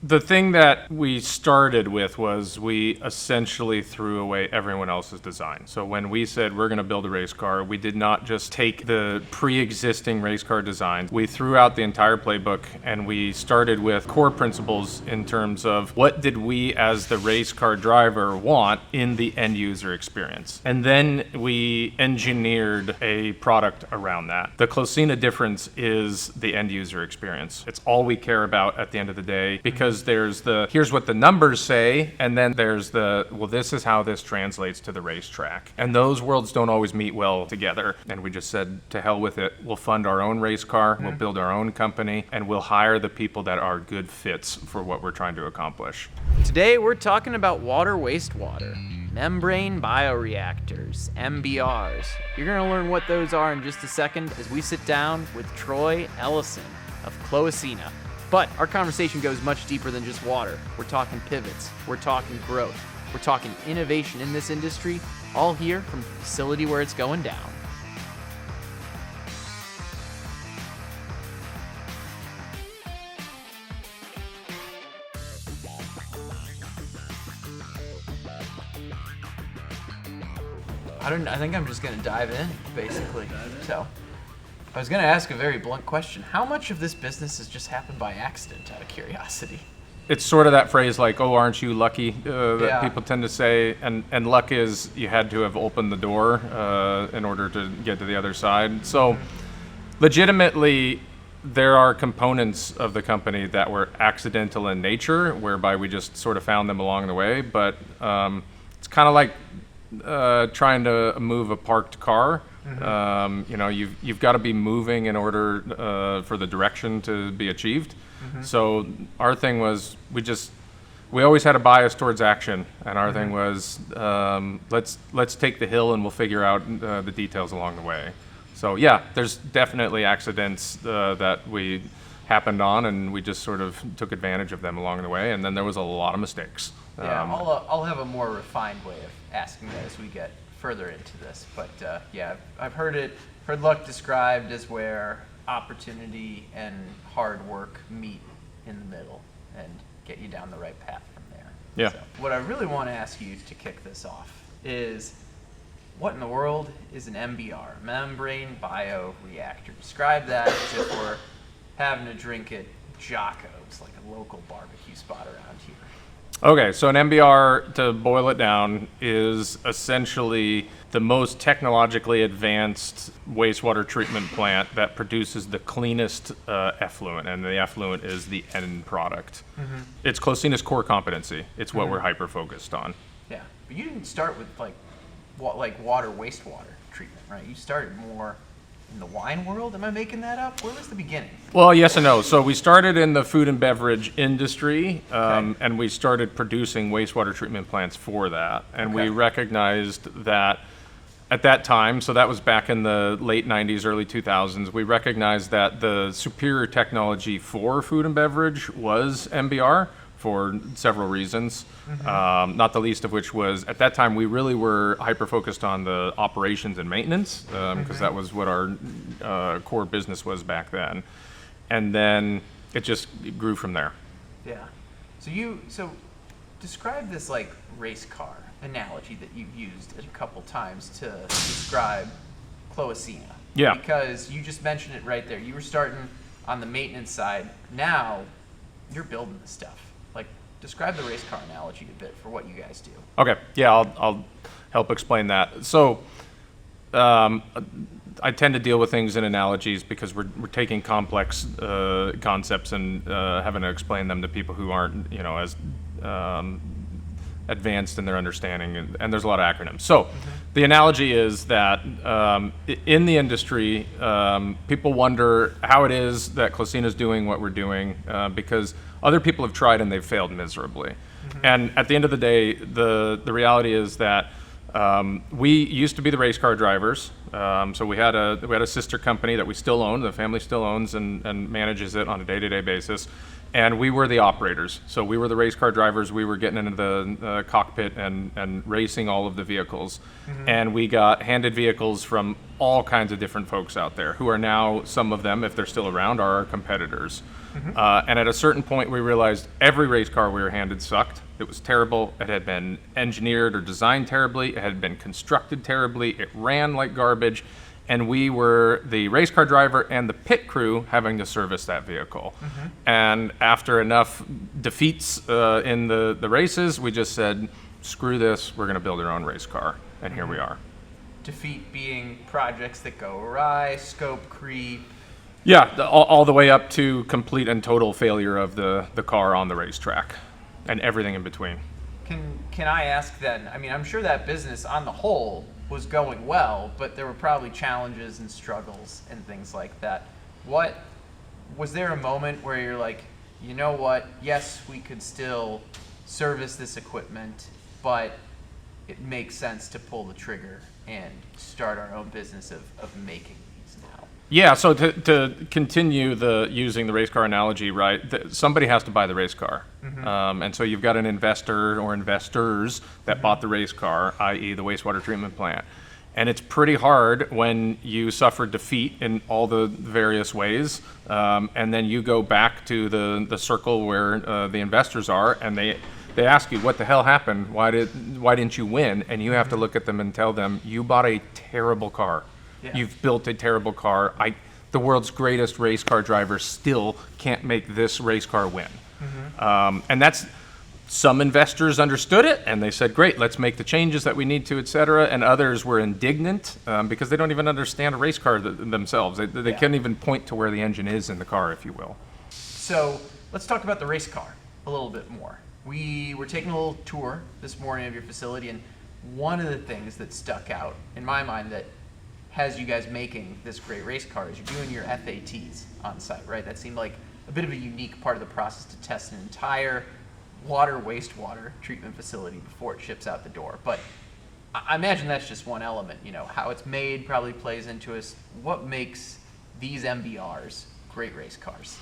The thing that we started with was we essentially threw away everyone else's design. So when we said we're going to build a race car, we did not just take the pre-existing race car designs. We threw out the entire playbook and we started with core principles in terms of what did we as the race car driver want in the end user experience. And then we engineered a product around that. The Cloacina difference is the end user experience. It's all we care about at the end of the day, because there's here's what the numbers say, and then there's this is how this translates to the racetrack. And those worlds don't always meet well together. And we just said, to hell with it. We'll fund our own race car, we'll build our own company, and we'll hire the people that are good fits for what we're trying to accomplish. Today we're talking about water wastewater. Membrane bioreactors, MBRs. You're going to learn what those are in just a second as we sit down with Troy Ellison of Cloacina. But our conversation goes much deeper than just water. We're talking pivots, we're talking growth, we're talking innovation in this industry, all here from the facility where it's going down. I think I'm just going to dive in, basically. So, I was going to ask a very blunt question. How much of this business has just happened by accident, out of curiosity? It's sort of that phrase like, oh, aren't you lucky, that people tend to say. And luck is you had to have opened the door in order to get to the other side. So legitimately, there are components of the company that were accidental in nature, whereby we just sort of found them along the way. But it's kind of like trying to move a parked car. You've got to be moving in order for the direction to be achieved. So our thing was we always had a bias towards action, and our thing was let's take the hill and we'll figure out the details along the way. So yeah, there's definitely accidents that we happened on, and we just sort of took advantage of them along the way, and then there was a lot of mistakes. I'll have a more refined way of asking that as we get further into this, but I've heard luck described as where opportunity and hard work meet in the middle and get you down the right path from there. Yeah. So, what I really want to ask you to kick this off is, what in the world is an MBR, membrane bioreactor? Describe that as if we're having a drink at Jocko's, like a local barbecue spot around here. Okay, so an MBR, to boil it down, is essentially the most technologically advanced wastewater treatment plant that produces the cleanest effluent, and the effluent is the end product. It's Cloacina's core competency. It's what we're hyper-focused on. Yeah, but you didn't start with like water wastewater treatment, right? You started more in the wine world. Am I making that up? Where was the beginning? Well, yes and no. So we started in the food and beverage industry, and we started producing wastewater treatment plants for that. And we recognized that at that time, so that was back in the late 90s, early 2000s, we recognized that the superior technology for food and beverage was MBR for several reasons, not the least of which was, at that time, we really were hyper-focused on the operations and maintenance, because that was what our core business was back then. And then it just grew from there. Yeah. So describe this like race car analogy that you've used a couple times to describe Cloacina. Yeah. Because you just mentioned it right there. You were starting on the maintenance side. Now you're building the stuff. Like, describe the race car analogy a bit for what you guys do. Okay. Yeah, I'll help explain that. So I tend to deal with things in analogies because we're taking complex concepts and having to explain them to people who aren't, as advanced in their understanding, and there's a lot of acronyms. So the analogy is that in the industry, people wonder how it is that Cloacina is doing what we're doing, because other people have tried and they've failed miserably. And at the end of the day, the reality is that we used to be the race car drivers. So we had a sister company that we still own, the family still owns and manages it on a day-to-day basis. And we were the operators. So we were the race car drivers. We were getting into the cockpit and racing all of the vehicles. And we got handed vehicles from all kinds of different folks out there who are now, some of them, if they're still around, are our competitors. And at a certain point, we realized every race car we were handed sucked. It was terrible. It had been engineered or designed terribly. It had been constructed terribly. It ran like garbage. And we were the race car driver and the pit crew having to service that vehicle. And after enough defeats in the races, we just said, screw this, we're going to build our own race car. And here we are. Defeat being projects that go awry, scope creep. Yeah, all the way up to complete and total failure of the car on the racetrack and everything in between. Can I ask then, I mean, I'm sure that business on the whole was going well, but there were probably challenges and struggles and things like that. Was there a moment where you're like, you know what, yes, we could still service this equipment, but it makes sense to pull the trigger and start our own business of making these now? Yeah, so to continue using the race car analogy, right, somebody has to buy the race car. And so you've got an investor or investors that bought the race car, i.e. the wastewater treatment plant. And it's pretty hard when you suffer defeat in all the various ways, and then you go back to the circle where the investors are, and they ask you, what the hell happened? Why didn't you win? And you have to look at them and tell them, you bought a terrible car. Yeah. You've built a terrible car. The world's greatest race car driver still can't make this race car win. And that's, some investors understood it and they said, great, let's make the changes that we need to, et cetera. And others were indignant because they don't even understand a race car themselves. They can't even point to where the engine is in the car, if you will. So let's talk about the race car a little bit more. We were taking a little tour this morning of your facility, and one of the things that stuck out in my mind that has you guys making this great race car is you're doing your FATs on site, right? That seemed like a bit of a unique part of the process to test an entire wastewater treatment facility before it ships out the door. But I imagine that's just one element. You know, how it's made probably plays into us. What makes these MBRs great race cars?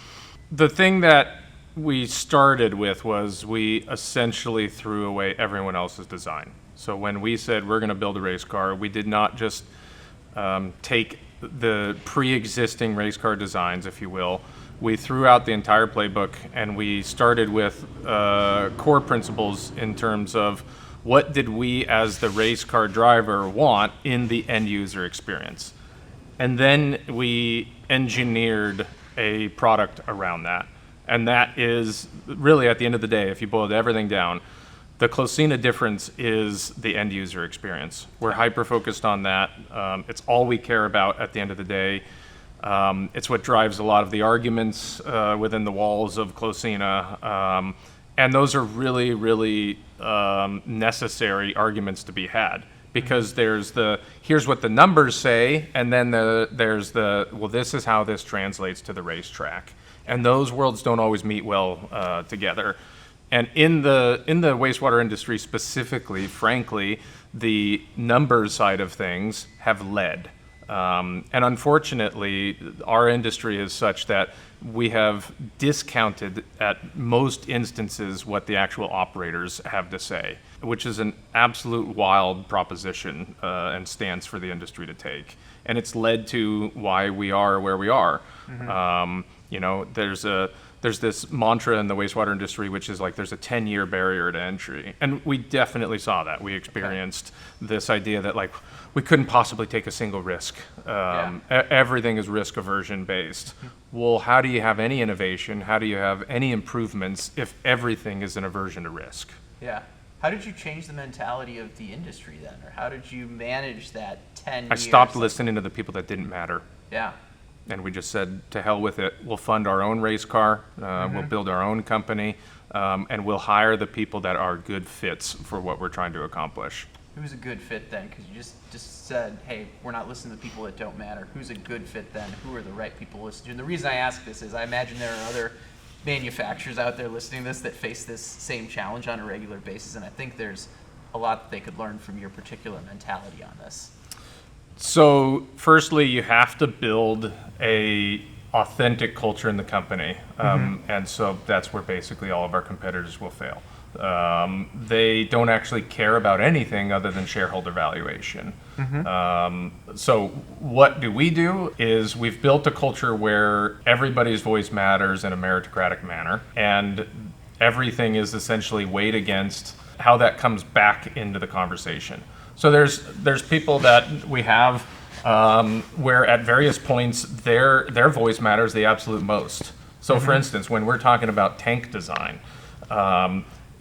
The thing that we started with was we essentially threw away everyone else's design. So when we said we're going to build a race car, we did not just take the pre-existing race car designs, if you will. We threw out the entire playbook and we started with core principles in terms of what did we as the race car driver want in the end user experience. And then we engineered a product around that. And that is really, at the end of the day, if you boiled everything down, the Cloacina difference is the end user experience. We're hyper-focused on that. It's all we care about at the end of the day. It's what drives a lot of the arguments within the walls of Cloacina. And those are really, really necessary arguments to be had. Because there's here's what the numbers say, and then there's well, this is how this translates to the racetrack. And those worlds don't always meet well together. And in the wastewater industry specifically, frankly, the numbers side of things have led. And unfortunately, our industry is such that we have discounted at most instances what the actual operators have to say, which is an absolute wild proposition and stance for the industry to take. And it's led to why we are where we are. You know, there's this mantra in the wastewater industry, which is like there's a 10-year barrier to entry. And we definitely saw that. We experienced this idea that like we couldn't possibly take a single risk. Everything is risk aversion based. Well, how do you have any innovation? How do you have any improvements if everything is an aversion to risk? Yeah. How did you change the mentality of the industry then? Or how did you manage that 10 years? I stopped listening to the people that didn't matter. Yeah. And we just said, to hell with it. We'll fund our own race car, we'll build our own company, and we'll hire the people that are good fits for what we're trying to accomplish. Who's a good fit then? Because you just said, hey, we're not listening to the people that don't matter. Who's a good fit then? Who are the right people to listen to? And the reason I ask this is I imagine there are other manufacturers out there listening to this that face this same challenge on a regular basis, and I think there's a lot that they could learn from your particular mentality on this. So firstly, you have to build a authentic culture in the company. And so that's where basically all of our competitors will fail. They don't actually care about anything other than shareholder valuation. So what do? Is we've built a culture where everybody's voice matters in a meritocratic manner, and everything is essentially weighed against how that comes back into the conversation. So there's people that we have where at various points their voice matters the absolute most. So for instance, when we're talking about tank design,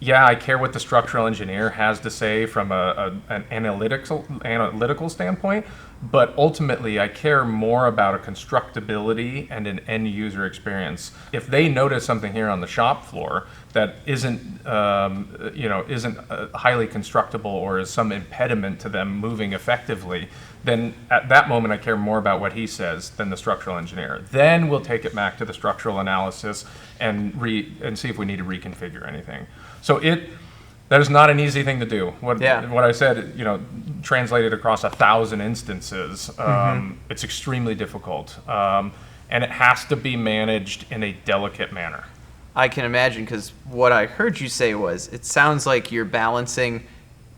yeah, I care what the structural engineer has to say from an analytical standpoint, but ultimately I care more about a constructability and an end user experience. If they notice something here on the shop floor that isn't highly constructible or is some impediment to them moving effectively, then at that moment I care more about what he says than the structural engineer. Then we'll take it back to the structural analysis and see if we need to reconfigure anything. So that is not an easy thing to do. What I said, translated across 1,000 instances, it's extremely difficult, and it has to be managed in a delicate manner. I can imagine, because what I heard you say was, it sounds like you're balancing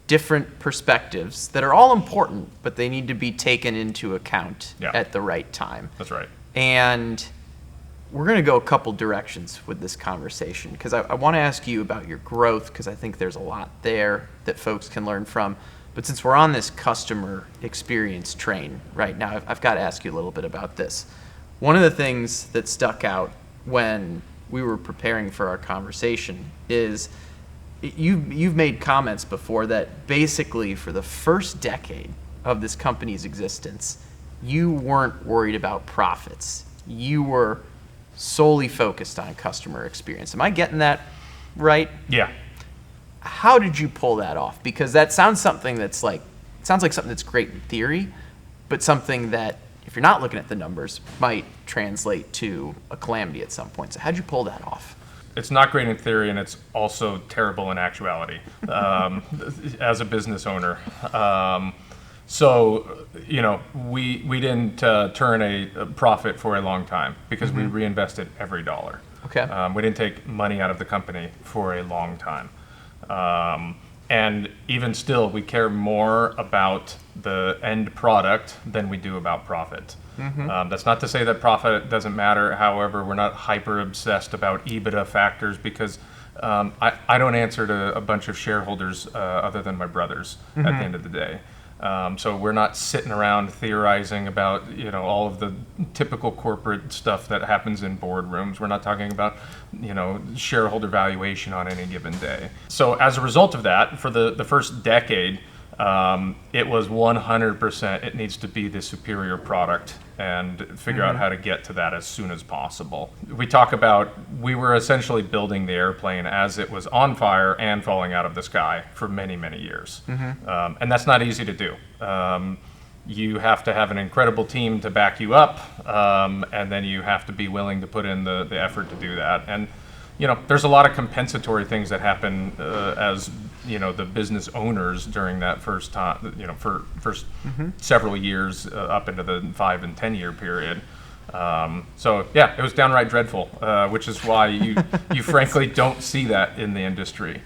different perspectives that are all important, but they need to be taken into account at the right time. That's right. And we're going to go a couple directions with this conversation, because I want to ask you about your growth, because I think there's a lot there that folks can learn from. But since we're on this customer experience train right now, I've got to ask you a little bit about this. One of the things that stuck out when we were preparing for our conversation is you've made comments before that basically for the first decade of this company's existence, you weren't worried about profits. You were solely focused on customer experience. Am I getting that right? Yeah. How did you pull that off? Because that sounds something that's like something that's great in theory, but something that, if you're not looking at the numbers, might translate to a calamity at some point. So how'd you pull that off? It's not great in theory, and it's also terrible in actuality as a business owner. So, we didn't turn a profit for a long time because we reinvested every dollar. Okay. We didn't take money out of the company for a long time. And even still, we care more about the end product than we do about profit. That's not to say that profit doesn't matter. However, we're not hyper obsessed about EBITDA factors because I don't answer to a bunch of shareholders other than my brothers at the end of the day. So we're not sitting around theorizing about all of the typical corporate stuff that happens in boardrooms. We're not talking about shareholder valuation on any given day. So as a result of that, for the first decade, it was 100%. It needs to be the superior product and figure out how to get to that as soon as possible. We talk about we were essentially building the airplane as it was on fire and falling out of the sky for many, many years. And that's not easy to do. You have to have an incredible team to back you up, and then you have to be willing to put in the effort to do that. And there's a lot of compensatory things that happen as the business owners during that first time, first several years up into the 5 and 10 year period. So yeah, it was downright dreadful, which is why you frankly don't see that in the industry.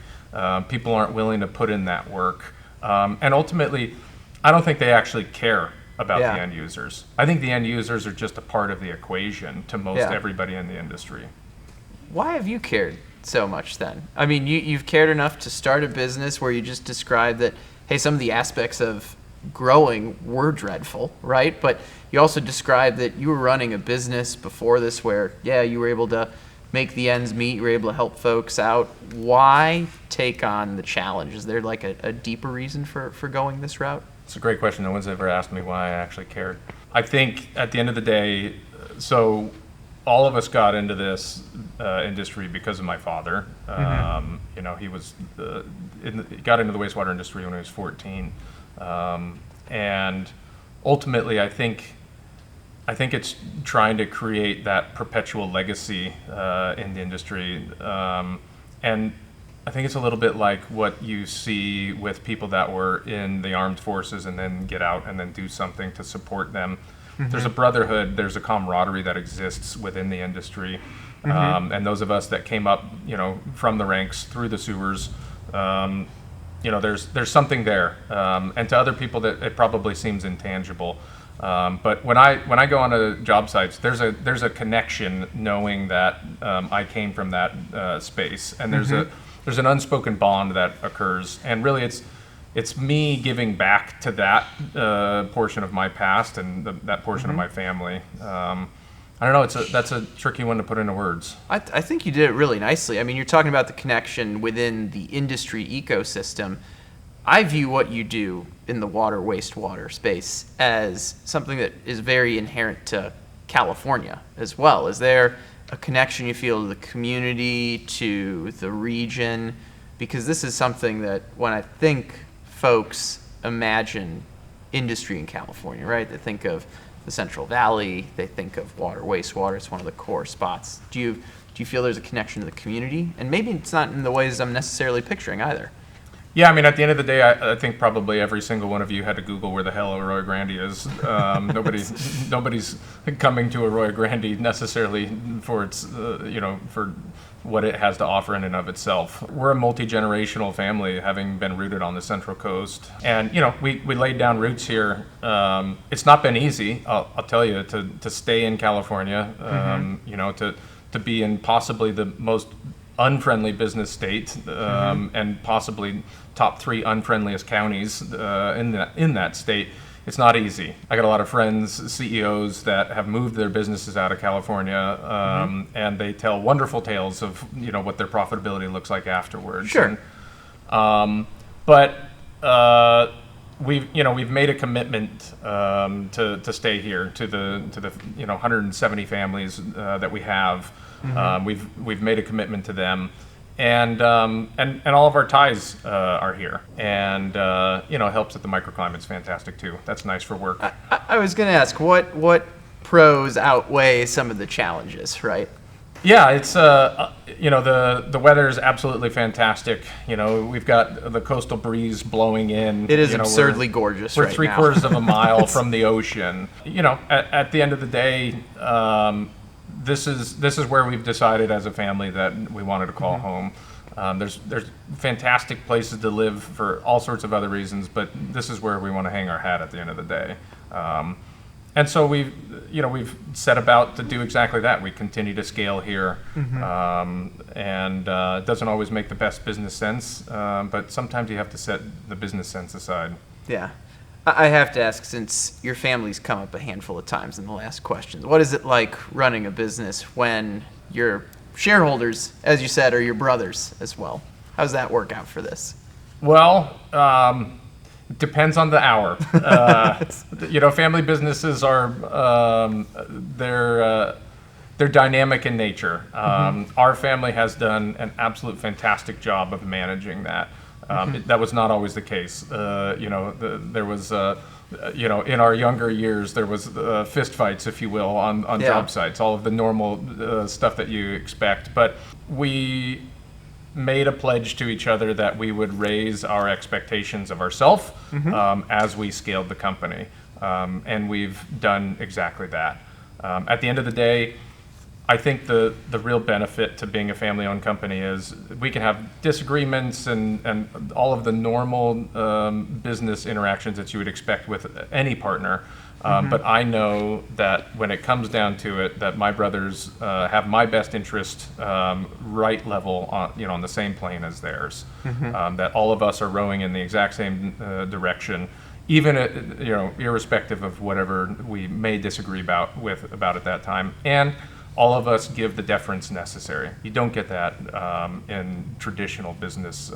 People aren't willing to put in that work, and ultimately, I don't think they actually care about the end users. I think the end users are just a part of the equation to most everybody in the industry. Why have you cared so much then? I mean, you've cared enough to start a business where you just described that, hey, some of the aspects of growing were dreadful, right? But you also described that you were running a business before this where, you were able to make the ends meet, you were able to help folks out. Why take on the challenge? Is there like a deeper reason for going this route? It's a great question. No one's ever asked me why I actually cared. I think at the end of the day, so all of us got into this industry because of my father. He was got into the wastewater industry when he was 14, and ultimately, I think it's trying to create that perpetual legacy in the industry, and I think it's a little bit like what you see with people that were in the armed forces and then get out and then do something to support them. there's a brotherhood, there's a camaraderie that exists within the industry. And those of us that came up, from the ranks through the sewers, there's something there. And to other people that it probably seems intangible. But when I go onto job sites, there's a connection knowing that I came from that space, and there's an unspoken bond that occurs, and really it's me giving back to that portion of my past and that portion of my family. I don't know. That's a tricky one to put into words. I think you did it really nicely. I mean, you're talking about the connection within the industry ecosystem. I view what you do in the water wastewater space as something that is very inherent to California as well. Is there a connection you feel to the community, to the region? Because this is something that when I think folks imagine industry in California, right? They think of the Central Valley, they think of water, wastewater. It's one of the core spots. Do you feel there's a connection to the community? And maybe it's not in the ways I'm necessarily picturing either. Yeah, I mean, at the end of the day, I think probably every single one of you had to Google where the hell Arroyo Grande is. Nobody's coming to Arroyo Grande necessarily for its, for what it has to offer in and of itself. We're a multi-generational family, having been rooted on the Central Coast, and we laid down roots here. It's not been easy, I'll tell you, to stay in California. To be in possibly the most unfriendly business state, and possibly top 3 unfriendliest counties in that state. It's not easy. I got a lot of friends, CEOs that have moved their businesses out of California, and they tell wonderful tales of what their profitability looks like afterwards. Sure. But we've made a commitment to stay here, to the 170 families that we have. We've made a commitment to them, and all of our ties are here, and it helps that the microclimate's fantastic too. That's nice for work. I was going to ask, what pros outweigh some of the challenges, right? Yeah, it's the weather is absolutely fantastic. We've got the coastal breeze blowing in. It is absurdly gorgeous. We're right three now. quarters of a mile from the ocean. At the end of the day, this is where we've decided as a family that we wanted to call home. There's fantastic places to live for all sorts of other reasons, but this is where we want to hang our hat at the end of the day. And so we've set about to do exactly that. We continue to scale here, and it doesn't always make the best business sense, but sometimes you have to set the business sense aside. Yeah. I have to ask, since your family's come up a handful of times in the last questions, what is it like running a business when your shareholders, as you said, are your brothers as well? How does that work out for this? Well, depends on the hour. Family businesses are they're dynamic in nature. Our family has done an absolute fantastic job of managing that. That was not always the case. There was, in our younger years, there was fist fights, if you will, on job sites, all of the normal stuff that you expect. But we made a pledge to each other that we would raise our expectations of ourselves as we scaled the company. And we've done exactly that. At the end of the day, I think the real benefit to being a family-owned company is we can have disagreements and all of the normal business interactions that you would expect with any partner. But I know that when it comes down to it, that my brothers have my best interest right level on the same plane as theirs. That all of us are rowing in the exact same direction, even irrespective of whatever we may disagree about at that time. And all of us give the deference necessary. You don't get that in traditional business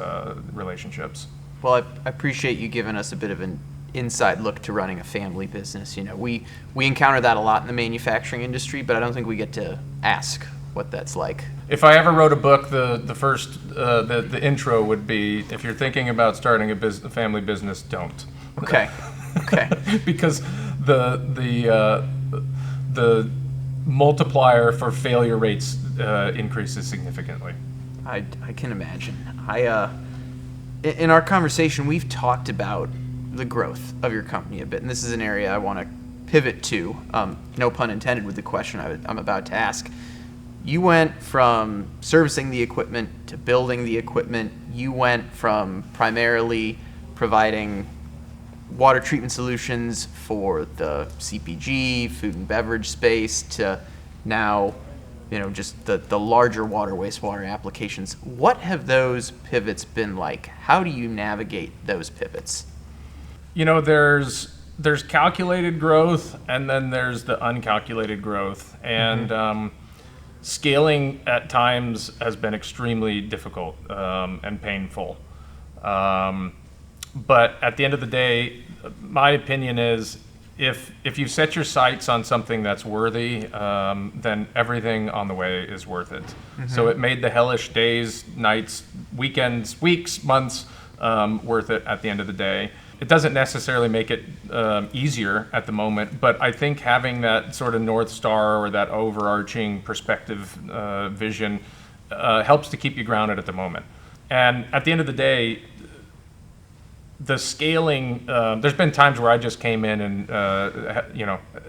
relationships. Well, I appreciate you giving us a bit of an inside look to running a family business. We encounter that a lot in the manufacturing industry, but I don't think we get to ask what that's like. If I ever wrote a book, the first the intro would be, if you're thinking about starting a family business, don't. Okay. Because the multiplier for failure rates increases significantly. I can imagine. In our conversation, we've talked about the growth of your company a bit, and this is an area I want to pivot to, no pun intended with the question I'm about to ask. You went from servicing the equipment to building the equipment. You went from primarily providing water treatment solutions for the CPG, food and beverage space, to now, just the larger water wastewater applications. What have those pivots been like? How do you navigate those pivots? There's calculated growth, and then there's the uncalculated growth, and scaling at times has been extremely difficult and painful. But at the end of the day, my opinion is if you set your sights on something that's worthy, then everything on the way is worth it. So it made the hellish days, nights, weekends, weeks, months worth it at the end of the day. It doesn't necessarily make it easier at the moment, but I think having that sort of North Star or that overarching perspective vision helps to keep you grounded at the moment. And at the end of the day, the scaling, there's been times where I just came in and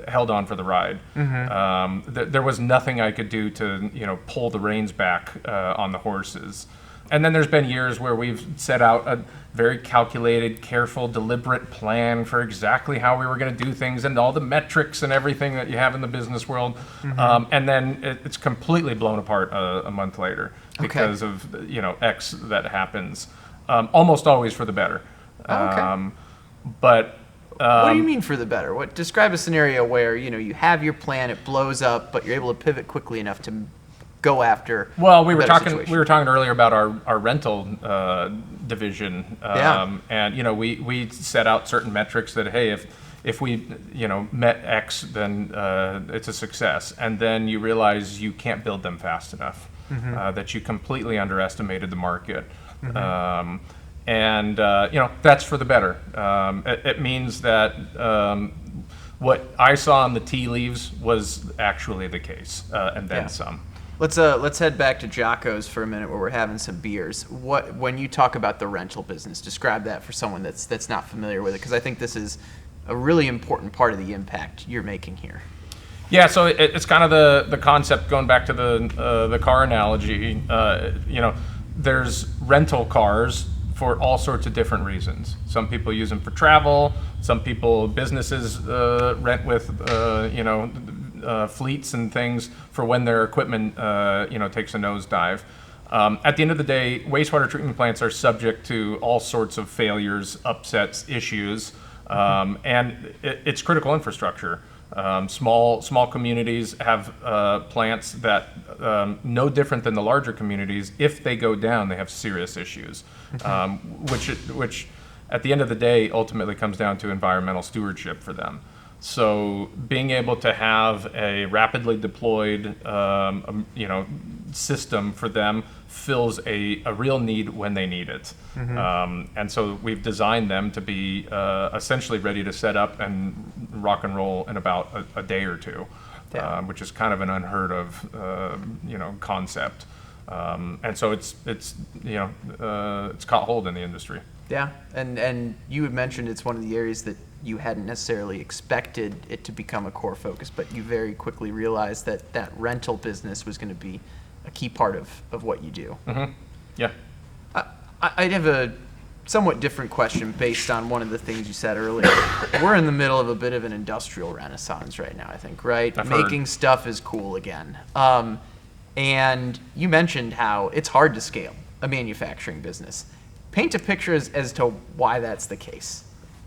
held on for the ride. There was nothing I could do to pull the reins back on the horses. And then there's been years where we've set out a very calculated, careful, deliberate plan for exactly how we were going to do things and all the metrics and everything that you have in the business world. And then it's completely blown apart a month later because of X that happens. Almost always for the better. But what do you mean for the better? Describe a scenario where you have your plan, it blows up, but you're able to pivot quickly enough to go after. Well, we were talking earlier about our rental division, and we set out certain metrics that, hey, if we met X, then it's a success, and then you realize you can't build them fast enough, that you completely underestimated the market. And that's for the better. It means that what I saw in the tea leaves was actually the case, and then some. Let's head back to Jocko's for a minute, where we're having some beers. When you talk about the rental business, describe that for someone that's not familiar with it, because I think this is a really important part of the impact you're making here. Yeah, so it's kind of the concept, going back to the car analogy. There's rental cars for all sorts of different reasons. Some people use them for travel. Some businesses rent with fleets and things for when their equipment takes a nosedive. At the end of the day, wastewater treatment plants are subject to all sorts of failures, upsets, issues, and it's critical infrastructure. Small communities have plants that no different than the larger communities. If they go down, they have serious issues, which at the end of the day ultimately comes down to environmental stewardship for them. So being able to have a rapidly deployed system for them fills a real need when they need it. And so we've designed them to be essentially ready to set up and rock and roll in about a day or two, which is kind of an unheard of concept. And so it's caught hold in the industry. Yeah, and you had mentioned it's one of the areas that you hadn't necessarily expected it to become a core focus, but you very quickly realized that rental business was going to be a key part of what you do. Yeah. I'd have a somewhat different question based on one of the things you said earlier. We're in the middle of a bit of an industrial renaissance right now, I think, right? Making stuff is cool again. And you mentioned how it's hard to scale a manufacturing business. Paint a picture as to why that's the case.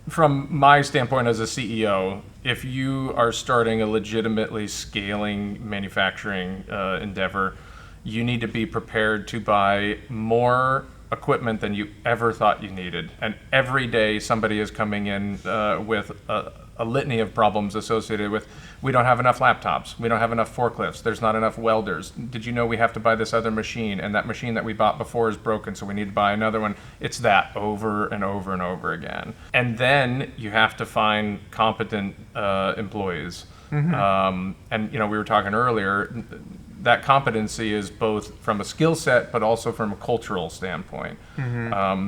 From my standpoint as a CEO, if you are starting a legitimately scaling manufacturing endeavor, you need to be prepared to buy more equipment than you ever thought you needed. And every day somebody is coming in with a litany of problems associated with, we don't have enough laptops, we don't have enough forklifts, there's not enough welders. Did you know we have to buy this other machine, and that machine that we bought before is broken, so we need to buy another one? It's that over and over and over again. And then you have to find competent employees. And we were talking earlier, that competency is both from a skill set, but also from a cultural standpoint.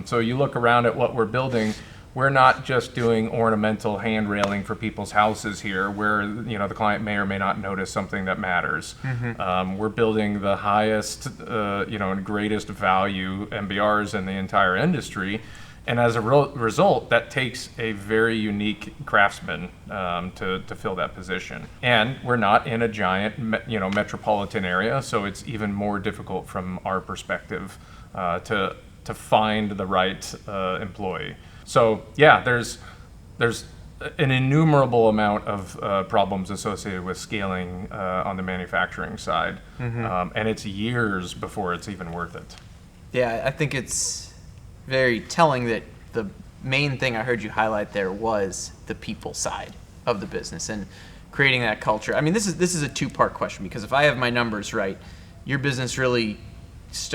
So you look around at what we're building, we're not just doing ornamental hand railing for people's houses here where, the client may or may not notice something that matters. We're building the highest, and greatest value MBRs in the entire industry. And as a result, that takes a very unique craftsman to fill that position. And we're not in a giant, metropolitan area, so it's even more difficult from our perspective to find the right employee. So yeah, there's an innumerable amount of problems associated with scaling on the manufacturing side, and it's years before it's even worth it. Yeah, I think it's very telling that the main thing I heard you highlight there was the people side of the business and creating that culture. I mean, this is a two-part question, because if I have my numbers right, your business really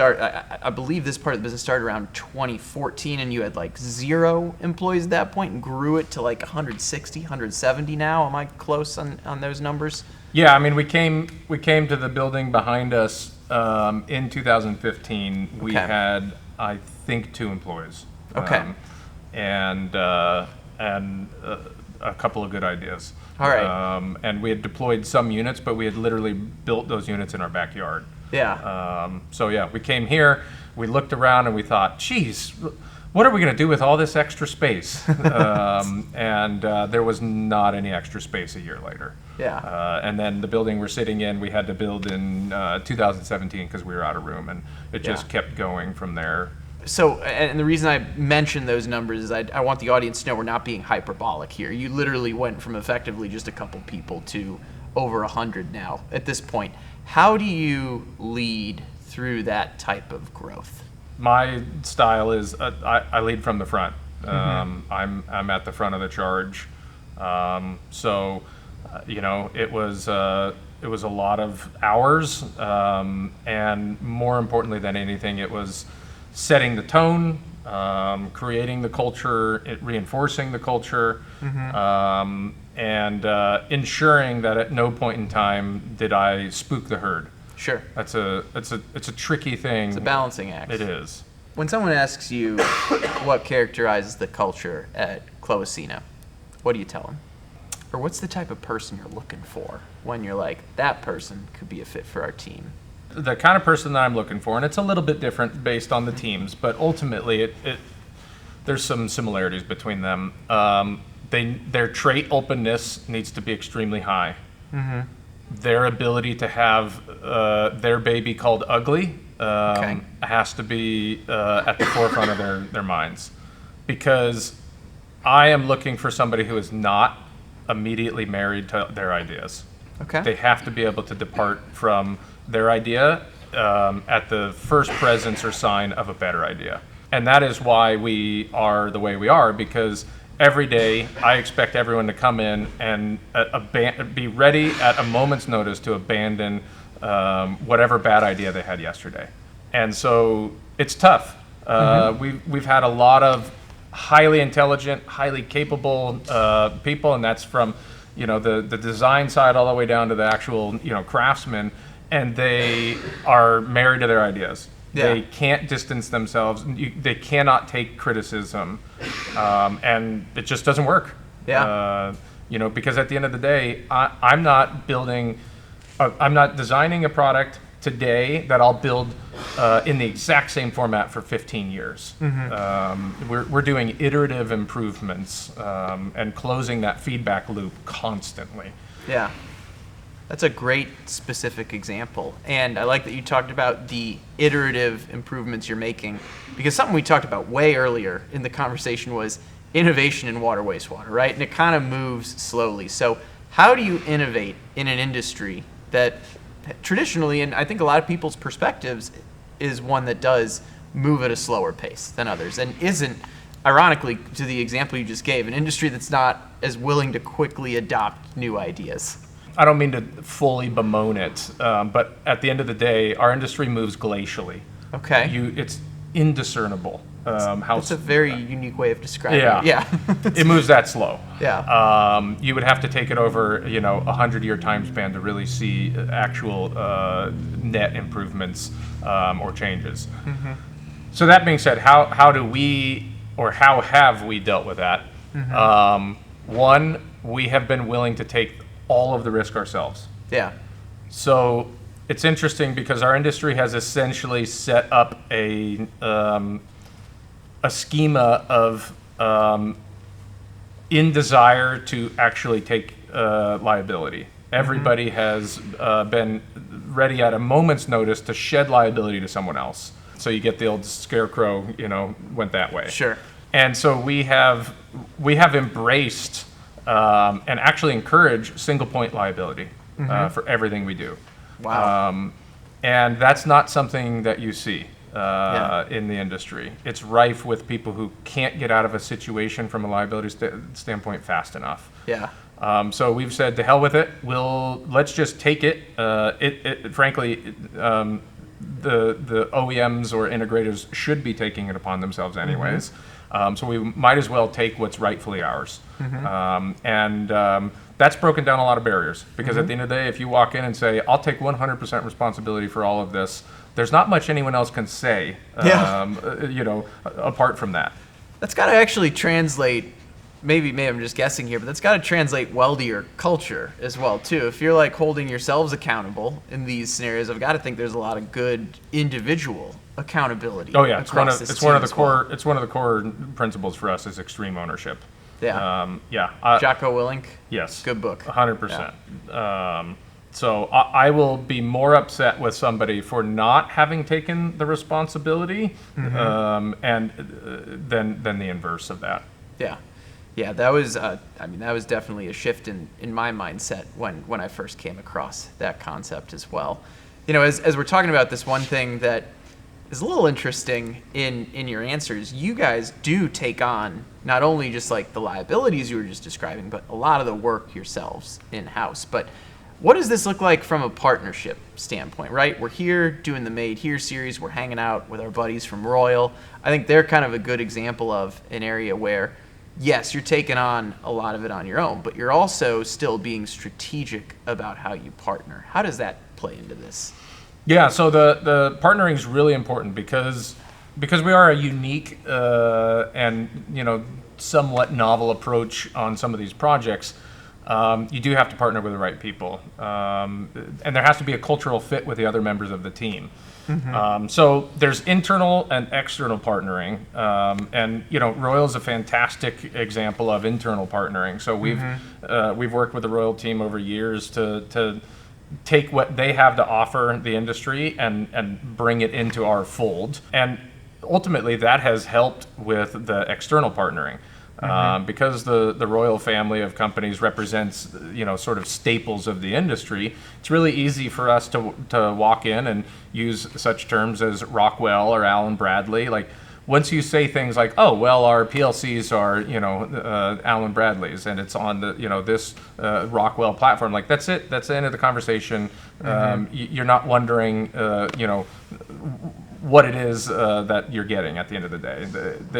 I believe this part of the business started around 2014, and you had like 0 employees at that point and grew it to like 160, 170 now. Am I close on those numbers? Yeah, I mean, we came to the building behind us in 2015. We had, I think, 2 employees. Okay. And a couple of good ideas. All right. And we had deployed some units, but we had literally built those units in our backyard. Yeah. So yeah, we came here, we looked around, and we thought, geez, what are we going to do with all this extra space? And there was not any extra space a year later. Yeah. And then the building we're sitting in, we had to build in 2017 because we were out of room, and it just kept going from there. So, and the reason I mention those numbers is I want the audience to know we're not being hyperbolic here. You literally went from effectively just a couple people to over 100 now at this point. How do you lead through that type of growth? My style is I lead from the front. I'm at the front of the charge. So, it was a lot of hours, and more importantly than anything, it was setting the tone, creating the culture, reinforcing the culture, and ensuring that at no point in time did I spook the herd. Sure. It's a tricky thing. It's a balancing act. It is. When someone asks you what characterizes the culture at Cloacina, what do you tell them? Or what's the type of person you're looking for when you're like, that person could be a fit for our team? The kind of person that I'm looking for, and it's a little bit different based on the teams, but ultimately there's some similarities between them. Their trait openness needs to be extremely high. Their ability to have their baby called ugly has to be at the forefront of their minds, because I am looking for somebody who is not immediately married to their ideas. Okay. They have to be able to depart from their idea at the first presence or sign of a better idea. And that is why we are the way we are, because every day I expect everyone to come in and be ready at a moment's notice to abandon whatever bad idea they had yesterday. And so it's tough. We've had a lot of highly intelligent, highly capable people, and that's from the design side all the way down to the actual craftsmen, and they are married to their ideas. Yeah. They can't distance themselves. They cannot take criticism, and it just doesn't work. Yeah. Because at the end of the day, I'm not designing a product today that I'll build in the exact same format for 15 years. We're doing iterative improvements and closing that feedback loop constantly. Yeah. That's a great specific example. And I like that you talked about the iterative improvements you're making, because something we talked about way earlier in the conversation was innovation in water wastewater, right? And it kind of moves slowly. So how do you innovate in an industry that traditionally, and I think a lot of people's perspectives, is one that does move at a slower pace than others, and isn't, ironically, to the example you just gave, an industry that's not as willing to quickly adopt new ideas? I don't mean to fully bemoan it, but at the end of the day, our industry moves glacially. Okay. It's indiscernible. That's a very unique way of describing it. Yeah. It moves that slow. Yeah. You would have to take it over, a 100-year time span to really see actual net improvements or changes. So that being said, how do we or how have we dealt with that? One, we have been willing to take all of the risk ourselves. Yeah. So it's interesting because our industry has essentially set up a schema of in desire to actually take liability. Everybody has been ready at a moment's notice to shed liability to someone else. So you get the old scarecrow, went that way. Sure. And so we have embraced and actually encourage single point liability for everything we do. Wow. And that's not something that you see in the industry. It's rife with people who can't get out of a situation from a liability standpoint fast enough. Yeah. So we've said, to hell with it. Let's just take it. Frankly, the OEMs or integrators should be taking it upon themselves anyways. So we might as well take what's rightfully ours. That's broken down a lot of barriers, because at the end of the day, if you walk in and say, I'll take 100% responsibility for all of this, there's not much anyone else can say, apart from that. That's got to actually translate. Maybe I'm just guessing here, but that's got to translate well to your culture as well too. If you're like holding yourselves accountable in these scenarios, I've got to think there's a lot of good individual accountability. Oh yeah, it's one of the core principles for us is extreme ownership. Yeah. Jocko Willink. Yes. Good book. 100%. Yeah. So I will be more upset with somebody for not having taken the responsibility, and than the inverse of that. Yeah. Yeah, that was that was definitely a shift in my mindset when I first came across that concept as well. As we're talking about this, one thing that is a little interesting in your answers, you guys do take on not only just like the liabilities you were just describing, but a lot of the work yourselves in-house. But what does this look like from a partnership standpoint, right? We're here doing the Made Here series. We're hanging out with our buddies from Royal. I think they're kind of a good example of an area where, yes, you're taking on a lot of it on your own, but you're also still being strategic about how you partner. How does that play into this? Yeah, so the partnering is really important because we are a unique and somewhat novel approach on some of these projects. You do have to partner with the right people, and there has to be a cultural fit with the other members of the team. So there's internal and external partnering, and Royal is a fantastic example of internal partnering. So we've worked with the Royal team over years to take what they have to offer the industry and bring it into our fold, and ultimately that has helped with the external partnering. Because the Royal family of companies represents, sort of staples of the industry, it's really easy for us to walk in and use such terms as Rockwell or Allen Bradley. Like, once you say things like, oh, well, our PLCs are, Allen Bradley's, and it's on the, this Rockwell platform, like, that's it. That's the end of the conversation. You're not wondering, what it is that you're getting at the end of the day.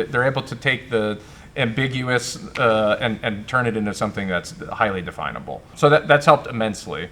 They're able to take the ambiguous and turn it into something that's highly definable. So that's helped immensely.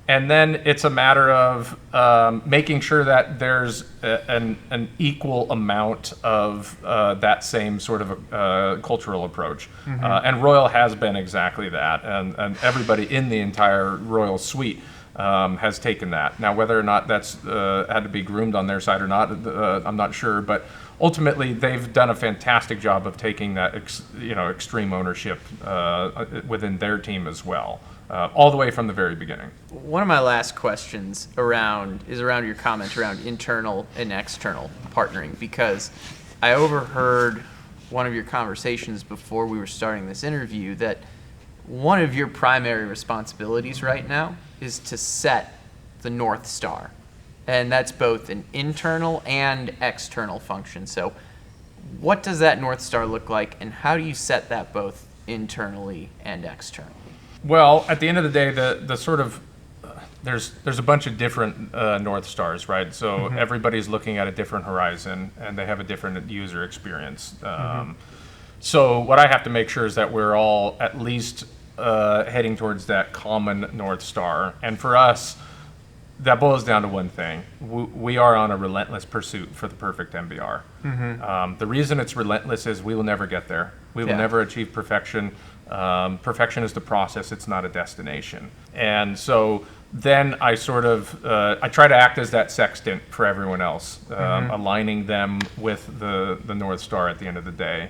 And then it's a matter of making sure that there's an equal amount of that same sort of cultural approach. And Royal has been exactly that. And everybody in the entire Royal suite has taken that. Now, whether or not that's had to be groomed on their side or not, I'm not sure. But ultimately, they've done a fantastic job of taking that extreme ownership within their team as well, all the way from the very beginning. One of my last questions is around your comment around internal and external partnering, because I overheard one of your conversations before we were starting this interview that one of your primary responsibilities right now is to set the North Star. And that's both an internal and external function. So what does that North Star look like, and how do you set that both internally and externally? Well, at the end of the day, the sort of there's a bunch of different North Stars, right? So everybody's looking at a different horizon, and they have a different user experience. So what I have to make sure is that we're all at least heading towards that common North Star. And for us, that boils down to one thing. We are on a relentless pursuit for the perfect MBR. The reason it's relentless is we will never get there. We will never achieve perfection. Perfection is the process, it's not a destination. And so then I sort of, I try to act as that sextant for everyone else, aligning them with the North Star at the end of the day.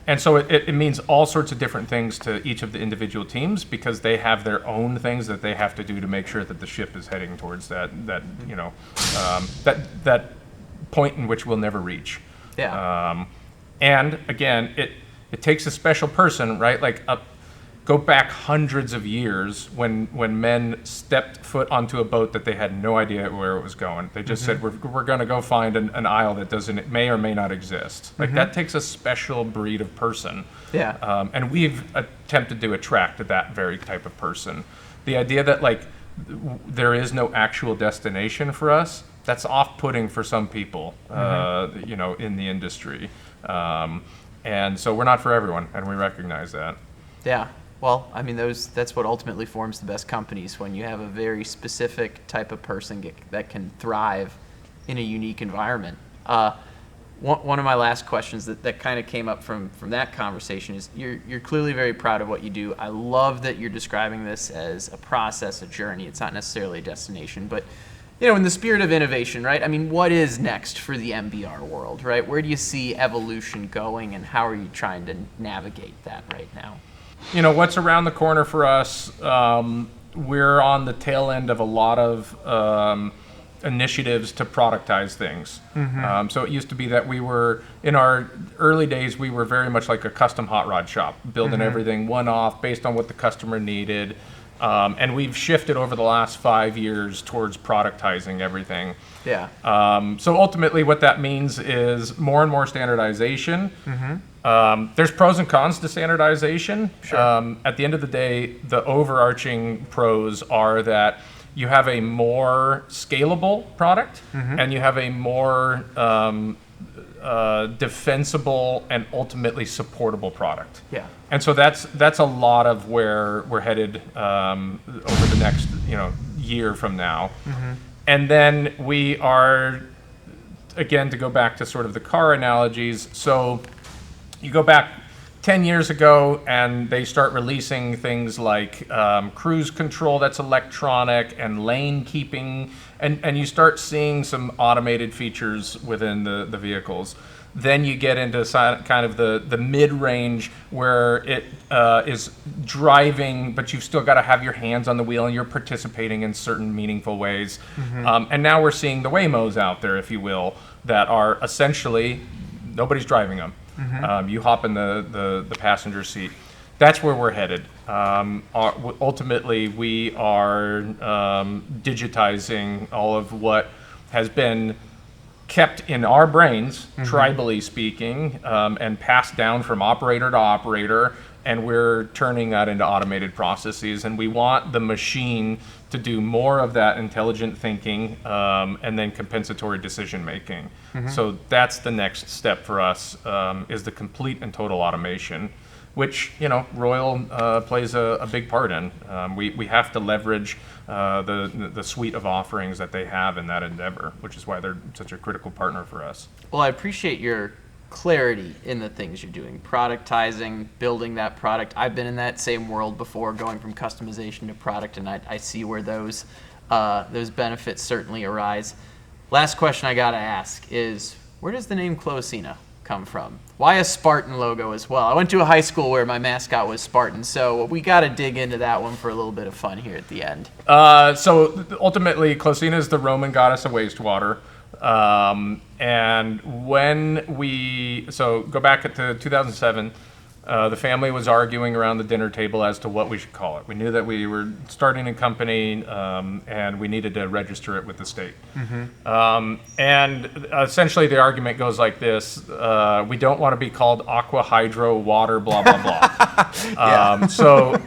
And so it means all sorts of different things to each of the individual teams, because they have their own things that they have to do to make sure that the ship is heading towards that point in which we'll never reach. Yeah. And again, it takes a special person, right? Like go back hundreds of years when men stepped foot onto a boat that they had no idea where it was going. They just said, we're going to go find an isle that may or may not exist. Like that takes a special breed of person. Yeah. And we've attempted to attract that very type of person. The idea that like there is no actual destination for us, that's off-putting for some people, in the industry. And so we're not for everyone, and we recognize that. Yeah. Well, I mean, that's what ultimately forms the best companies, when you have a very specific type of person that can thrive in a unique environment. One of my last questions that kind of came up from that conversation is you're clearly very proud of what you do. I love that you're describing this as a process, a journey. It's not necessarily a destination, but in the spirit of innovation, right? I mean, what is next for the MBR world, right? Where do you see evolution going, and how are you trying to navigate that right now? What's around the corner for us, we're on the tail end of a lot of initiatives to productize things. So it used to be that we were, in our early days, we were very much like a custom hot rod shop, building everything one-off based on what the customer needed. And we've shifted over the last 5 years towards productizing everything. Yeah. So ultimately what that means is more and more standardization. There's pros and cons to standardization. Sure. At the end of the day, the overarching pros are that you have a more scalable product, and you have a more defensible and ultimately supportable product. Yeah. And so that's a lot of where we're headed over the next year from now. And then we are, again, to go back to sort of the car analogies. So you go back 10 years ago and they start releasing things like cruise control that's electronic and lane keeping, and you start seeing some automated features within the vehicles. Then you get into kind of the mid-range where it is driving, but you've still got to have your hands on the wheel and you're participating in certain meaningful ways. And now we're seeing the Waymos out there, if you will, that are essentially, nobody's driving them. You hop in the passenger seat. That's where we're headed. Ultimately, we are digitizing all of what has been kept in our brains, tribally speaking, and passed down from operator to operator, and we're turning that into automated processes. And we want the machine to do more of that intelligent thinking and then compensatory decision making. So that's the next step for us, is the complete and total automation, which Royal plays a big part in. We have to leverage the suite of offerings that they have in that endeavor, which is why they're such a critical partner for us. Well, I appreciate your clarity in the things you're doing, productizing, building that product. I've been in that same world before, going from customization to product, and I see where those benefits certainly arise. Last question I gotta ask is, where does the name Cloacina come from? Why a Spartan logo as well? I went to a high school where my mascot was Spartan, so we got to dig into that one for a little bit of fun here at the end. So ultimately, Cloacina is the Roman goddess of wastewater. And when go back to 2007, the family was arguing around the dinner table as to what we should call it. We knew that we were starting a company, and we needed to register it with the state. And essentially the argument goes like this: we don't want to be called aqua, hydro, water, blah, blah, blah.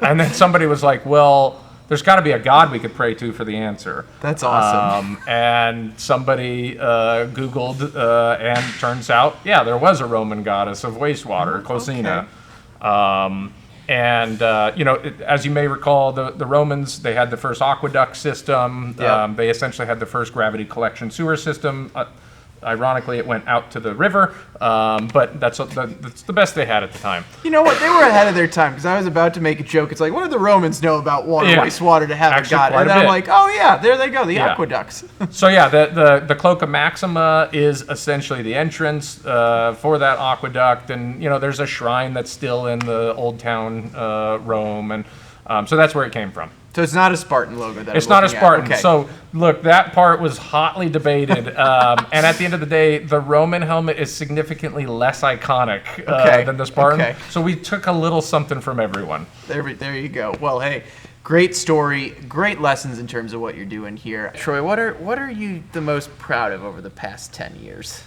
And then somebody was like, well, there's got to be a god we could pray to for the answer. That's awesome. And somebody Googled, and turns out, there was a Roman goddess of wastewater, Cloacina. Okay. And, as you may recall, the Romans, they had the first aqueduct system. Yep. They essentially had the first gravity collection sewer system. Ironically, it went out to the river, but that's the best they had at the time. You know what? They were ahead of their time, because I was about to make a joke. It's like, what did the Romans know about water, wastewater to have Actually, it got? quite And a then I'm bit. like, oh yeah, there they go, the aqueducts. So yeah, the Cloaca Maxima is essentially the entrance for that aqueduct, and there's a shrine that's still in the old town Rome, and so that's where it came from. So it's not a Spartan logo that It's I'm not a looking at. Spartan. Okay. So look, that part was hotly debated, and at the end of the day, the Roman helmet is significantly less iconic than the Spartan. Okay. So we took a little something from everyone. There you go. Well, hey, great story, great lessons in terms of what you're doing here. Troy, what are you the most proud of over the past 10 years?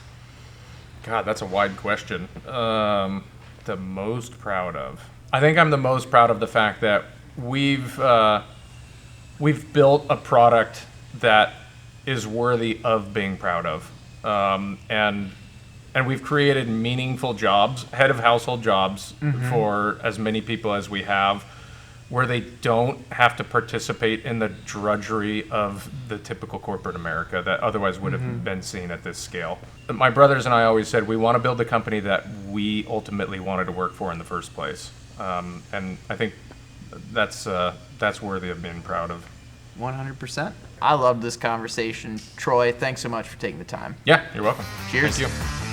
God, that's a wide question. The most proud of? I think I'm the most proud of the fact that we've built a product that is worthy of being proud of, and we've created meaningful jobs, head of household jobs, for as many people as we have, where they don't have to participate in the drudgery of the typical corporate America that otherwise would have been seen at this scale. My brothers and I always said we want to build the company that we ultimately wanted to work for in the first place, and I think that's worthy of being proud of. 100%. I loved this conversation. Troy, thanks so much for taking the time. Yeah, you're welcome. Cheers. Thank you.